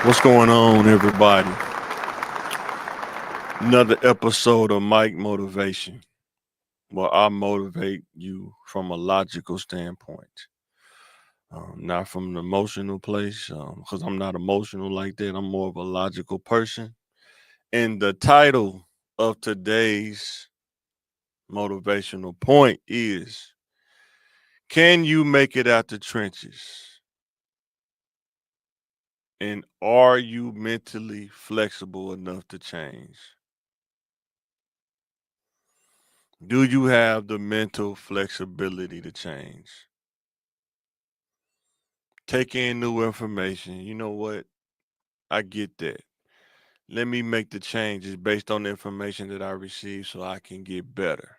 What's going on, everybody? Another episode of Mike Motivation, where I motivate you from a logical standpoint, not from an emotional place, because I'm not emotional like that. I'm more of a logical person. And the title of today's motivational point is: Can you make it out the trenches? And are you mentally flexible enough to change? Do you have the mental flexibility to change? Take in new information. You know what? I get that. Let me make the changes based on the information that I receive so I can get better.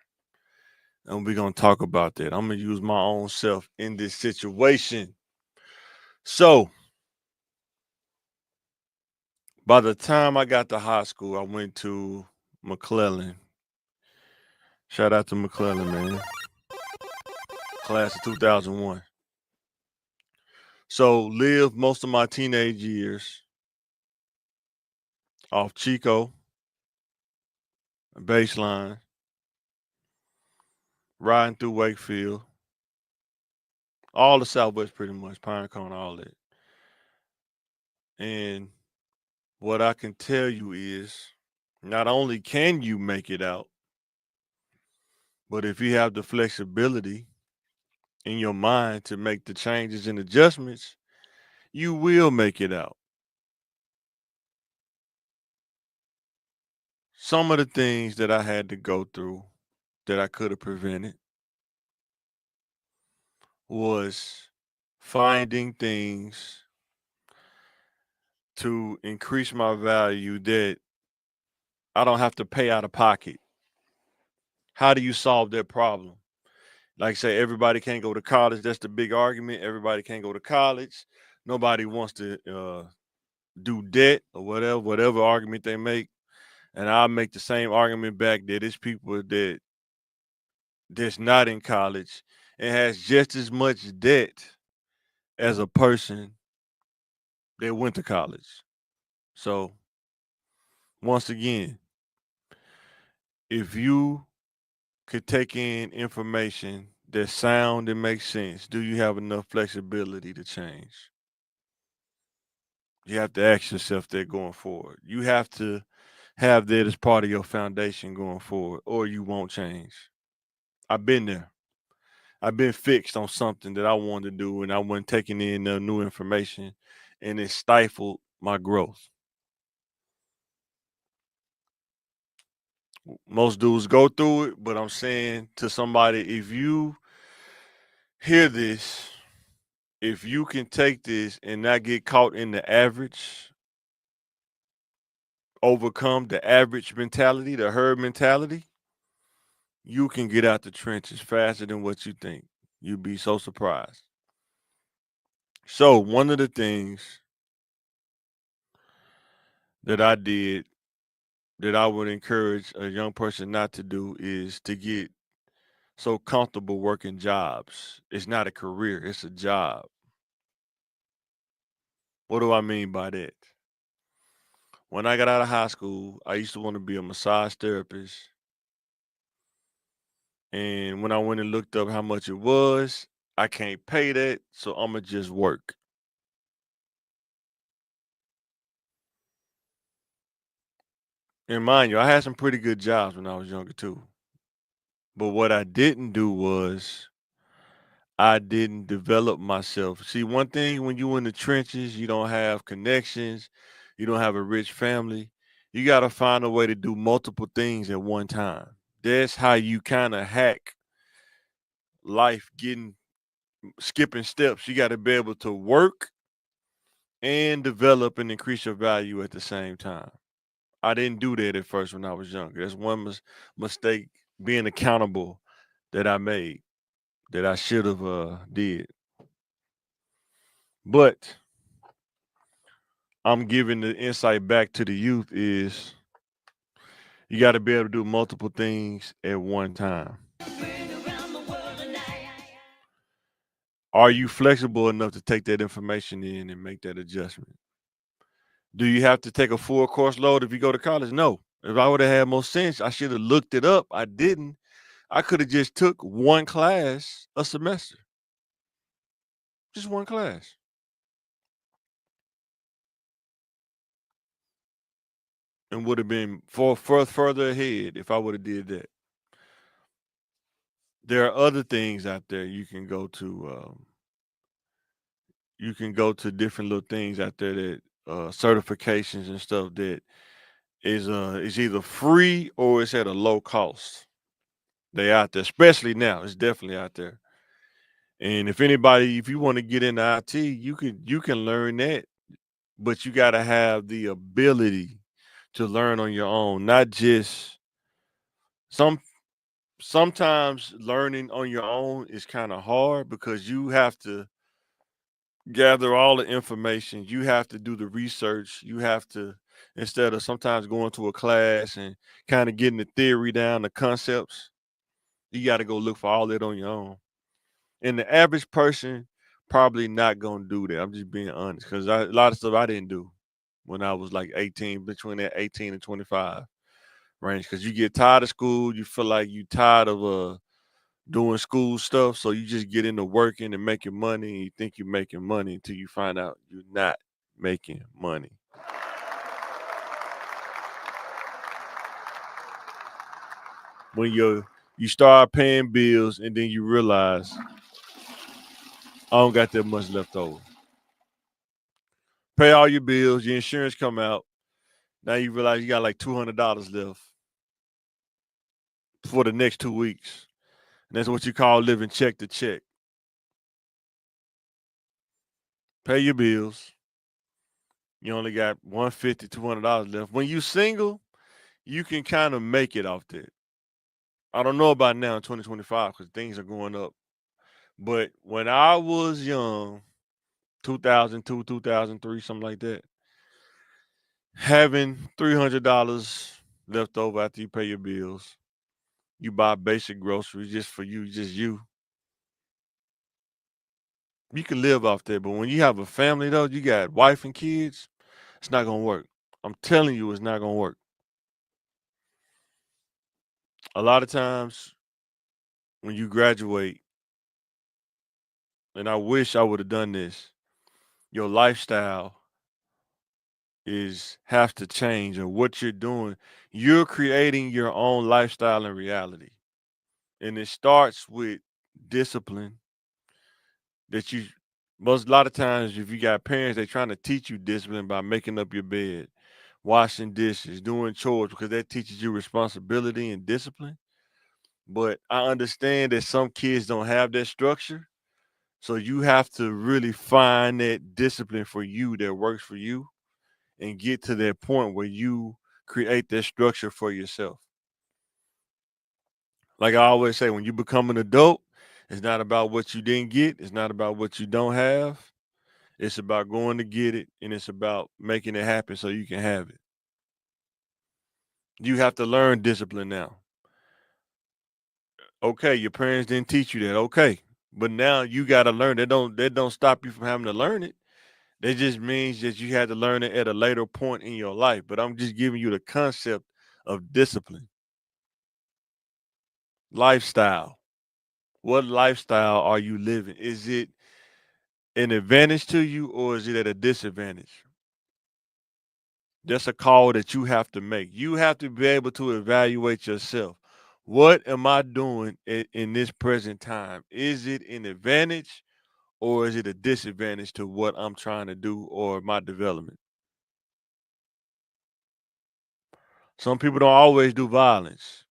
And we're going to talk about that. I'm going to use my own self in this situation. So, by the time I got to high school, I went to McClellan. Shout out to McClellan, man. Class of 2001. So, lived most of my teenage years off Chico, baseline, riding through Wakefield, all the Southwest pretty much, Pinecone, all that. And what I can tell you is not only can you make it out, but if you have the flexibility in your mind to make the changes and adjustments, you will make it out. Some of the things that I had to go through that I could have prevented was finding things to increase my value that I don't have to pay out of pocket. How do you solve that problem? Like I say, everybody can't go to college. That's the big argument. Everybody can't go to college. Nobody wants to do debt or whatever argument they make. And I'll make the same argument back that it's people that's not in college and has just as much debt as a person that went to college. So once again, if you could take in information that sound and makes sense, do you have enough flexibility to change? You have to ask yourself that going forward. You have to have that as part of your foundation going forward, or you won't change. I've been there. I've been fixed on something that I wanted to do, and I wasn't taking in the new information, and it stifled my growth. Most dudes go through it, but I'm saying to somebody, if you hear this, if you can take this and not get caught in the average, overcome the average mentality, the herd mentality, you can get out the trenches faster than what you think. You'd be so surprised. So, one of the things that I did that I would encourage a young person not to do is to get so comfortable working jobs. It's not a career, it's a job. What do I mean by that? When I got out of high school, I used to want to be a massage therapist. And when I went and looked up how much it was, I can't pay that, so I'm going to just work. And mind you, I had some pretty good jobs when I was younger too. But what I didn't do was I didn't develop myself. See, one thing when you in the trenches, you don't have connections, you don't have a rich family. You got to find a way to do multiple things at one time. That's how you kind of hack life getting skipping steps. You got to be able to work and develop and increase your value at the same time. I didn't do that at first when I was younger. That's one mistake being accountable that I made that I should have did. But I'm giving the insight back to the youth is you got to be able to do multiple things at one time. Are you flexible enough to take that information in and make that adjustment? Do you have to take a full course load if you go to college? No. If I would have had more sense, I should have looked it up. I didn't. I could have just took one class a semester. Just one class. And would have been further ahead if I would have did that. There are other things out there you can go to. You can go to different little things out there that certifications and stuff that is either free or it's at a low cost. They out there, especially now. It's definitely out there. And if you want to get into IT, you can learn that, but you got to have the ability to learn on your own, not just some sometimes learning on your own is kind of hard because you have to gather all the information. You have to do the research. You have to, instead of sometimes going to a class and kind of getting the theory down, the concepts, you got to go look for all that on your own. And the average person probably not gonna do that. I'm just being honest because a lot of stuff I didn't do when I was like 18, between that 18 and 25 range. Because you get tired of school, you feel like you tired of doing school stuff, so you just get into working and making money. And you think you're making money until you find out you're not making money. When you start paying bills and then you realize I don't got that much left over. Pay all your bills, your insurance come out. Now you realize you got like $200 left for the next 2 weeks. And that's what you call living check to check. Pay your bills. You only got $150, $200 left. When you single, you can kind of make it off that. I don't know about now in 2025 because things are going up. But when I was young, 2002, 2003, something like that, having $300 left over after you pay your bills, you buy basic groceries just for you, just you can live off that. But when you have a family though, you got wife and kids, it's not gonna work. I'm telling you, it's not gonna work. A lot of times when you graduate, and I wish I would have done this, your lifestyle is have to change or what you're doing. You're creating your own lifestyle and reality. And it starts with discipline that you most a lot of times if you got parents, they're trying to teach you discipline by making up your bed, washing dishes, doing chores because that teaches you responsibility and discipline. But I understand that some kids don't have that structure. So you have to really find that discipline for you that works for you and get to that point where you create that structure for yourself. Like I always say, when you become an adult, it's not about what you didn't get, it's not about what you don't have. It's about going to get it and it's about making it happen so you can have it. You have to learn discipline now. Okay, your parents didn't teach you that. Okay. But now you got to learn. That don't stop you from having to learn it. That just means that you had to learn it at a later point in your life. But I'm just giving you the concept of discipline. Lifestyle. What lifestyle are you living? Is it an advantage to you or is it at a disadvantage? That's a call that you have to make. You have to be able to evaluate yourself. What am I doing in this present time? Is it an advantage or is it a disadvantage to what I'm trying to do or my development? Some people don't always do violence.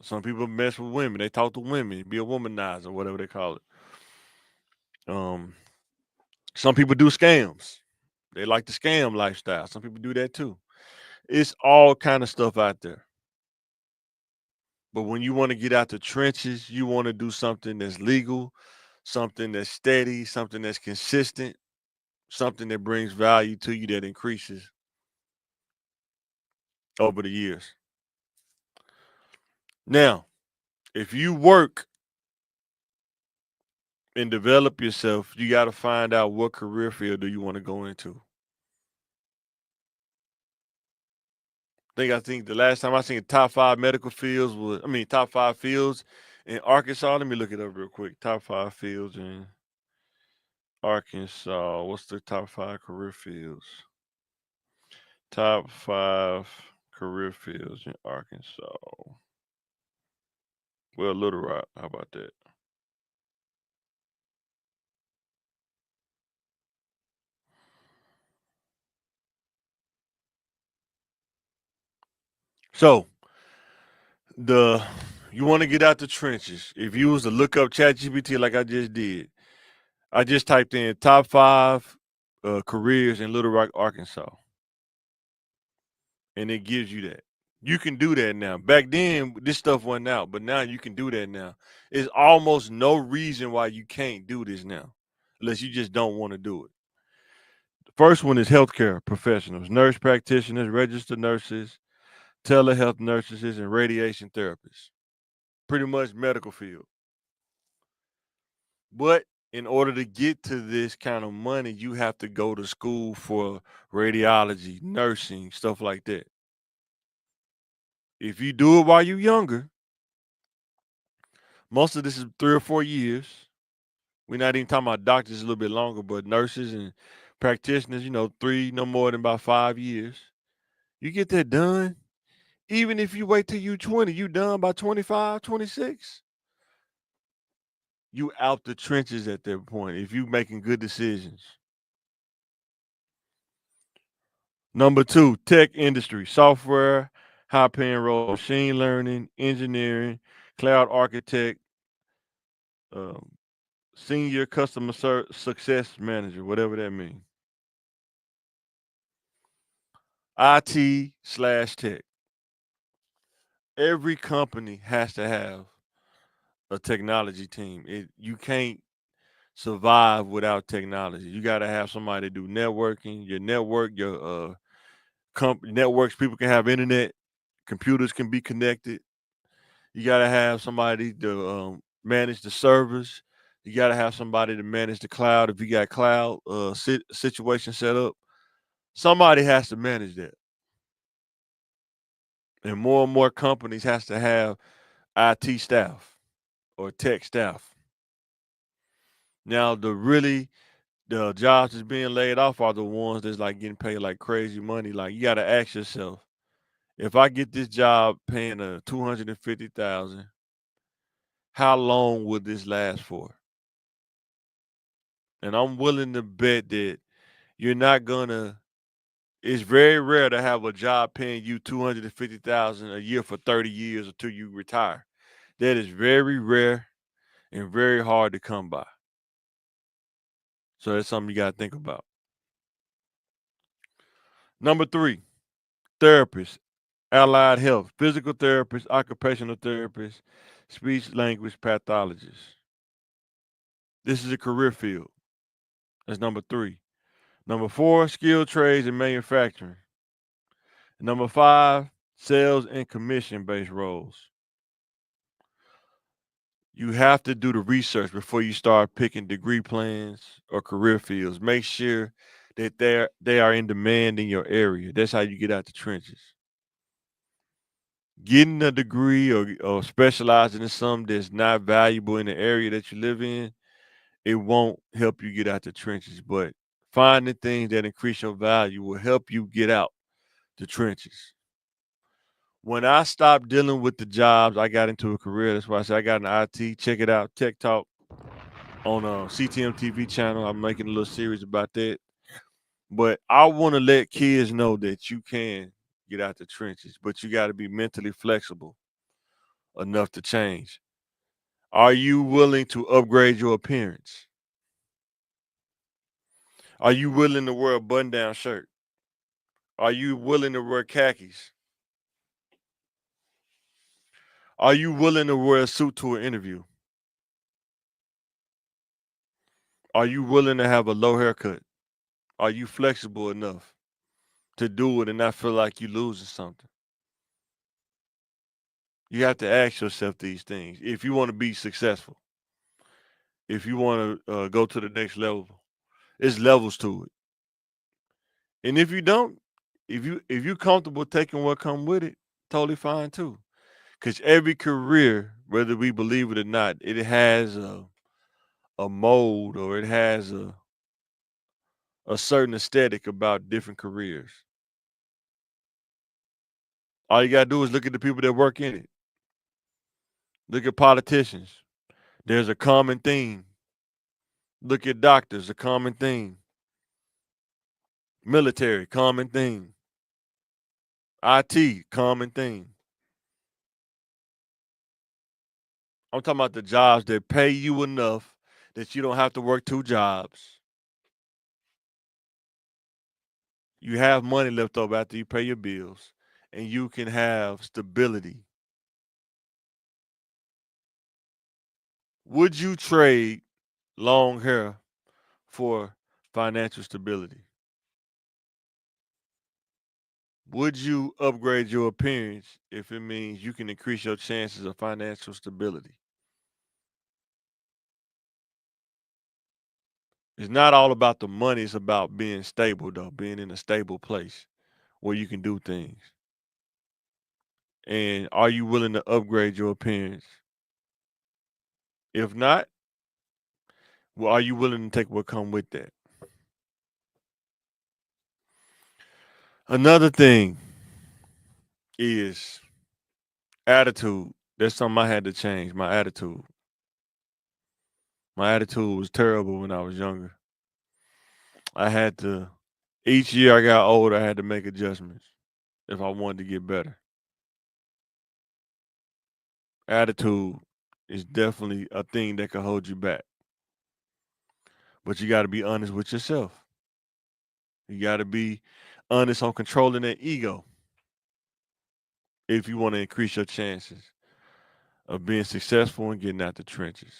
Some people mess with women. They talk to women, be a womanizer, whatever they call it. Um, some people do scams. They like the scam lifestyle. Some people do that too. It's all kind of stuff out there. But when you want to get out the trenches, you want to do something that's legal, something that's steady, something that's consistent, something that brings value to you that increases over the years. Now, if you work and develop yourself, you got to find out what career field do you want to go into. I think the last time I seen top 5 medical fields was, top 5 fields in Arkansas. Let me look it up real quick. Top 5 fields in Arkansas. What's the top 5 career fields? Top 5 career fields in Arkansas. Well, Little Rock. How about that? So the you want to get out the trenches. If you was to look up ChatGPT like I just did, I just typed in top 5 careers in Little Rock, Arkansas, and it gives you that. You can do that now. Back then, this stuff wasn't out, but now you can do that now. There's almost no reason why you can't do this now, unless you just don't want to do it. The first one is healthcare professionals, nurse practitioners, registered nurses, telehealth nurses, and radiation therapists. Pretty much medical field. But in order to get to this kind of money, you have to go to school for radiology, nursing, stuff like that. If you do it while you're younger, most of this is 3 or 4 years. We're not even talking about doctors a little bit longer, but nurses and practitioners, three, no more than about 5 years. You get that done. Even if you wait till you 20, you done by 25, 26. You out the trenches at that point if you making good decisions. Number 2, tech industry, software, high paying role, machine learning, engineering, cloud architect, um, senior customer success manager, whatever that means. IT/tech. Every company has to have a technology team. You can't survive without technology. You got to have somebody do networking. Your network, your networks, people can have internet, computers can be connected. You got to have somebody to manage the servers. You got to have somebody to manage the cloud. If you got cloud situation set up, somebody has to manage that. And more companies has to have IT staff or tech staff. Now, the jobs that's being laid off are the ones that's like getting paid like crazy money. Like you got to ask yourself, if I get this job paying 250,000, how long would this last for? And I'm willing to bet that you're not gonna. It's very rare to have a job paying you 250,000 a year for 30 years until you retire. That is very rare and very hard to come by. So that's something you got to think about. Number 3, therapist, allied health, physical therapist, occupational therapist, speech language pathologist. This is a career field. That's number 3. Number 4, skilled trades and manufacturing. Number 5, sales and commission based roles. You have to do the research before you start picking degree plans or career fields. Make sure that they are in demand in your area. That's how you get out the trenches. Getting a degree or specializing in something that's not valuable in the area that you live in, it won't help you get out the trenches. But finding things that increase your value will help you get out the trenches. When I stopped dealing with the jobs, I got into a career. That's why I said I got an IT. Check it out, Tech Talk on CTM TV channel. I'm making a little series about that. But I want to let kids know that you can get out the trenches, but you got to be mentally flexible enough to change. Are you willing to upgrade your appearance? Are you willing to wear a button down shirt? Are you willing to wear khakis? Are you willing to wear a suit to an interview? Are you willing to have a low haircut? Are you flexible enough to do it and not feel like you're losing something? You have to ask yourself these things if you want to be successful. If you want to go to the next level, it's levels to it. And if you don't, if you comfortable taking what come with it, totally fine too. Because every career, whether we believe it or not, it has a mold or it has a certain aesthetic about different careers. All you gotta do is look at the people that work in it. Look at politicians. There's a common theme. Look at doctors, a common theme. Military, common theme. IT, common theme. I'm talking about the jobs that pay you enough that you don't have to work two jobs. You have money left over after you pay your bills, and you can have stability. Would you trade long hair for financial stability? Would you upgrade your appearance if it means you can increase your chances of financial stability? It's not all about the money, it's about being stable, though, being in a stable place where you can do things. And are you willing to upgrade your appearance? If not, well, are you willing to take what come with that? Another thing is attitude. That's something I had to change. My attitude. My attitude was terrible when I was younger. I had to each year I got older, I had to make adjustments if I wanted to get better. Attitude is definitely a thing that can hold you back. But you got to be honest with yourself. You got to be honest on controlling that ego if you want to increase your chances of being successful and getting out the trenches.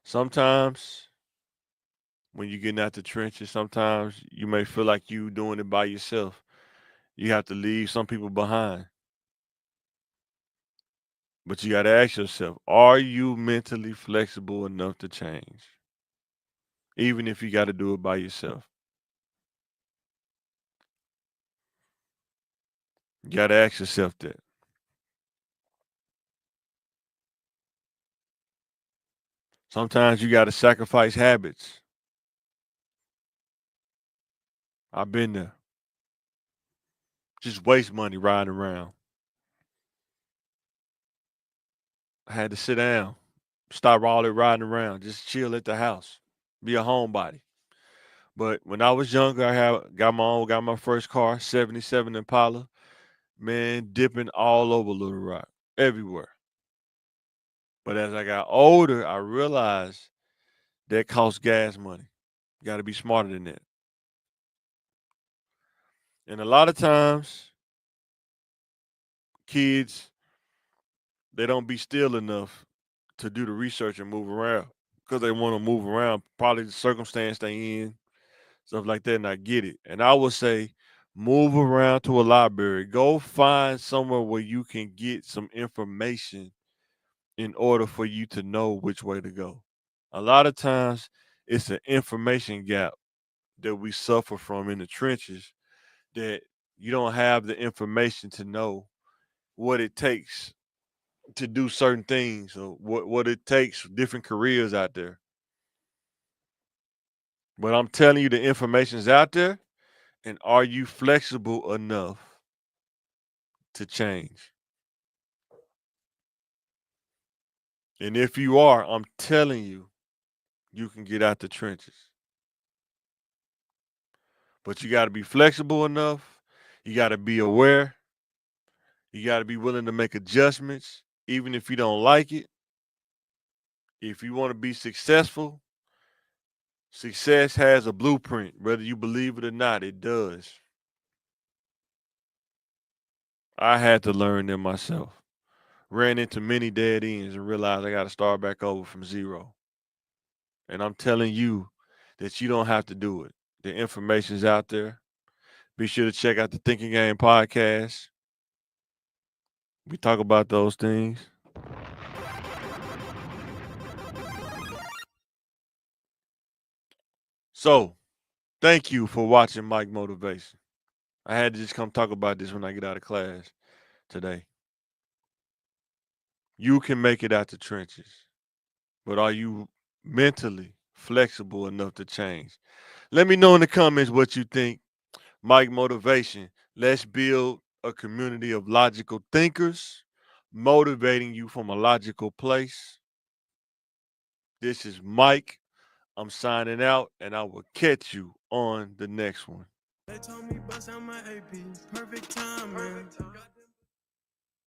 Sometimes when you're getting out the trenches, sometimes you may feel like you doing it by yourself. You have to leave some people behind. But you got to ask yourself, are you mentally flexible enough to change? Even if you got to do it by yourself. You got to ask yourself that. Sometimes you got to sacrifice habits. I've been there. Just waste money riding around. I had to sit down, stop all that riding around, just chill at the house, be a homebody. But when I was younger, I had got my first car, 77 Impala, man, dipping all over Little Rock, everywhere. But as I got older, I realized that costs gas money. You got to be smarter than that. And a lot of times, kids, they don't be still enough to do the research and move around because they want to move around, probably the circumstance they in, stuff like that, and I get it. And I would say move around to a library. Go find somewhere where you can get some information in order for you to know which way to go. A lot of times it's an information gap that we suffer from in the trenches that you don't have the information to know what it takes to do certain things or what it takes, different careers out there. But I'm telling you the information's out there, and are you flexible enough to change? And if you are, I'm telling you, you can get out the trenches. But you got to be flexible enough. You got to be aware. You got to be willing to make adjustments, even if you don't like it. If you want to be successful, success has a blueprint. Whether you believe it or not, it does. I had to learn them myself. Ran into many dead ends and realized I got to start back over from zero. And I'm telling you that you don't have to do it. The information's out there. Be sure to check out the Thinking Game podcast. We talk about those things. So, Thank you for watching Mike Motivation. I had to just come talk about this when I get out of class today. You can make it out the trenches, but are you mentally flexible enough to change? Let me know in the comments what you think. Mike Motivation. Let's build a community of logical thinkers, motivating you from a logical place. This is Mike. I'm signing out, and I will catch you on the next one. They told me bust out my AP, perfect time, man.